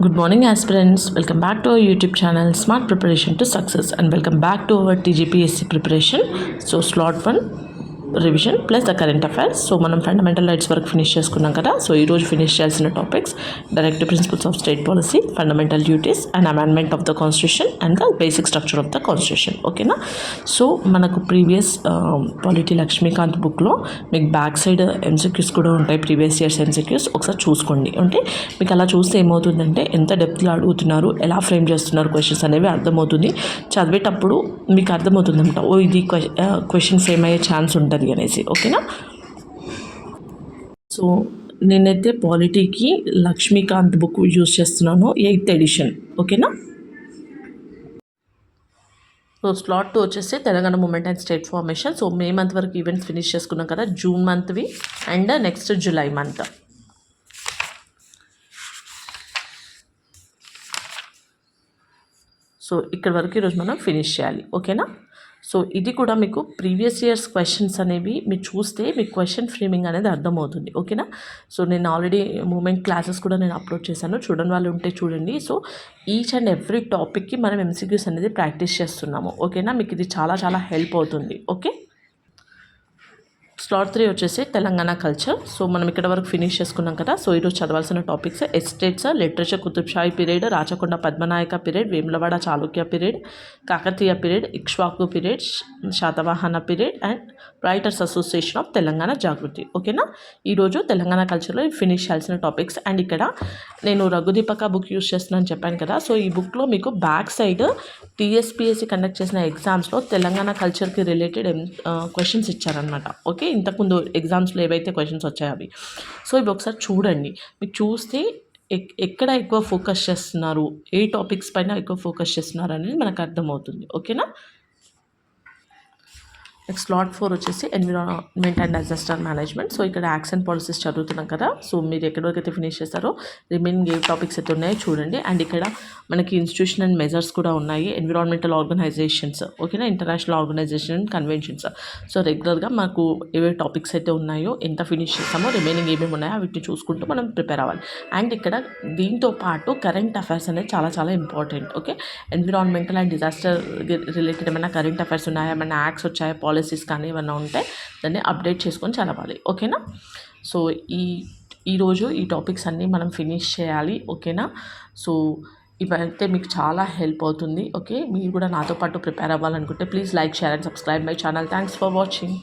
Good morning aspirants, welcome back to our YouTube channel Smart Preparation to Success and welcome back to our TGPSC preparation. So slot 1 revision plus the current affairs. So మనం fundamental rights వరకు finish చేసుకున్నాం కదా. So ఈరోజు finish చేయాల్సిన topics directive principles of state policy, fundamental duties and amendment of the constitution and the basic structure of the constitution. ఓకేనా. So మనకు previous polity Lakshmikanth బుక్లో మీకు బ్యాక్ సైడ్ ఎంసీక్యూస్ కూడా ఉంటాయి, ప్రీవియస్ ఇయర్స్ ఎంసీక్యూస్ ఒకసారి చూసుకోండి. అంటే మీకు అలా చూస్తే ఏమవుతుందంటే ఎంత డెప్త్లో అడుగుతున్నారు, ఎలా ఫ్రేమ్ చేస్తున్నారు క్వశ్చన్స్ అనేవి అర్థమవుతుంది. చదివేటప్పుడు మీకు అర్థమవుతుంది అనమాట, ఓ ఇది క్వశ్చన్ ఫ్రేమ్ అయ్యే ఛాన్స్ ఉంటుంది అనేసి. ఓకేనా. సో నేనైతే పాలిటీకి లక్ష్మీకాంత్ బుక్ యూజ్ చేస్తున్నాను, 8th ఎడిషన్. ఓకేనా. సో స్లాట్ 2 వచ్చేసి Telangana movement and state formation. So May month వరకు ఈవెంట్స్ ఫినిష్ చేసుకున్నాం కదా, జూన్ మంత్వి and next July month. So ఇక్కడ వరకు ఈరోజు మనం ఫినిష్ చేయాలి. ఓకేనా. సో ఇది కూడా మీకు ప్రీవియస్ ఇయర్స్ క్వశ్చన్స్ అనేవి మీరు చూస్తే మీకు క్వశ్చన్ ఫ్రేమింగ్ అనేది అర్థమవుతుంది. ఓకేనా. సో నేను ఆల్రెడీ మూమెంట్ క్లాసెస్ కూడా నేను అప్లోడ్ చేశాను, చూడని వాళ్ళు ఉంటే చూడండి. సో ఈచ్ అండ్ ఎవ్రీ టాపిక్కి మనం ఎంసీక్యూస్ అనేది ప్రాక్టీస్ చేస్తున్నాము. ఓకేనా. మీకు ఇది చాలా చాలా హెల్ప్ అవుతుంది. ఓకే. స్లాట్ 3 వచ్చేసి తెలంగాణ కల్చర్. సో మనం ఇక్కడ వరకు ఫినిష్ చేసుకున్నాం కదా. సో ఈరోజు చదవాల్సిన topics estates, literature, Qutb Shahi period, Rachakonda Padmanayaka period, Vemulawada Chalukya period, Kakatiya period, Ikshvaku period, Satavahana period and writers association of Telangana Jagruthi. ఓకేనా. ఈరోజు తెలంగాణ కల్చర్లో ఫినిష్ చేయాల్సిన టాపిక్స్. అండ్ ఇక్కడ నేను రఘుదీపక బుక్ యూజ్ చేస్తున్నాను చెప్పాను కదా. సో ఈ బుక్లో మీకు బ్యాక్ సైడ్ టీఎస్పీఎస్సీ కండక్ట్ చేసిన ఎగ్జామ్స్లో తెలంగాణ కల్చర్కి రిలేటెడ్ క్వశ్చన్స్ ఇచ్చారనమాట. ఓకే. ఇంతకుముందు ఎగ్జామ్స్లో ఏవైతే క్వశ్చన్స్ వచ్చాయో అవి. సో ఇవి ఒకసారి చూడండి. మీకు చూస్తే ఎక్కడ ఎక్కువ ఫోకస్ చేస్తున్నారు, ఏ టాపిక్స్ పైన ఎక్కువ ఫోకస్ చేస్తున్నారు అనేది మనకు అర్థమవుతుంది. ఓకేనా. నెక్స్ట్ స్లాట్ 4 వచ్చేసి environment and disaster management. So ఇక్కడ యాక్ట్స్ అండ్ పాలసీస్ చదువుతున్నాం కదా. సో మీరు ఎక్కడి వరకు అయితే ఫినిష్ చేస్తారో రిమైనింగ్ ఏ టాపిక్స్ అయితే ఉన్నాయో చూడండి. అండ్ ఇక్కడ మనకి ఇన్స్టిట్యూషన్ అండ్ మెజర్స్ కూడా ఉన్నాయి, ఎన్విరాన్మెంటల్ ఆర్గనైజేషన్స్. ఓకేనా. International organisation conventions. సో రెగ్యులర్గా మాకు ఏవే టాపిక్స్ అయితే ఉన్నాయో, ఎంత ఫినిష్ చేస్తామో, రిమైనింగ్ ఏమేమి ఉన్నాయో వీటిని చూసుకుంటూ మనం ప్రిపేర్ అవ్వాలి. అండ్ ఇక్కడ దీంతో పాటు కరెంట్ అఫైర్స్ అనేది చాలా చాలా important. Okay. Environmental and disaster related ఏమైనా కరెంట్ అఫైర్స్ ఉన్నాయా, ఏమైనా యాక్ట్స్ వచ్చాయా, పాలసీస్ కానీ ఏమైనా ఉంటే దాన్ని అప్డేట్ చేసుకొని చదవాలి. ఓకేనా. సో ఈరోజు ఈ టాపిక్స్ అన్నీ మనం ఫినిష్ చేయాలి. ఓకేనా. సో ఇవైతే మీకు చాలా హెల్ప్ అవుతుంది. ఓకే. మీరు కూడా నాతో పాటు ప్రిపేర్ అవ్వాలనుకుంటే please like, share and subscribe my channel. Thanks for watching.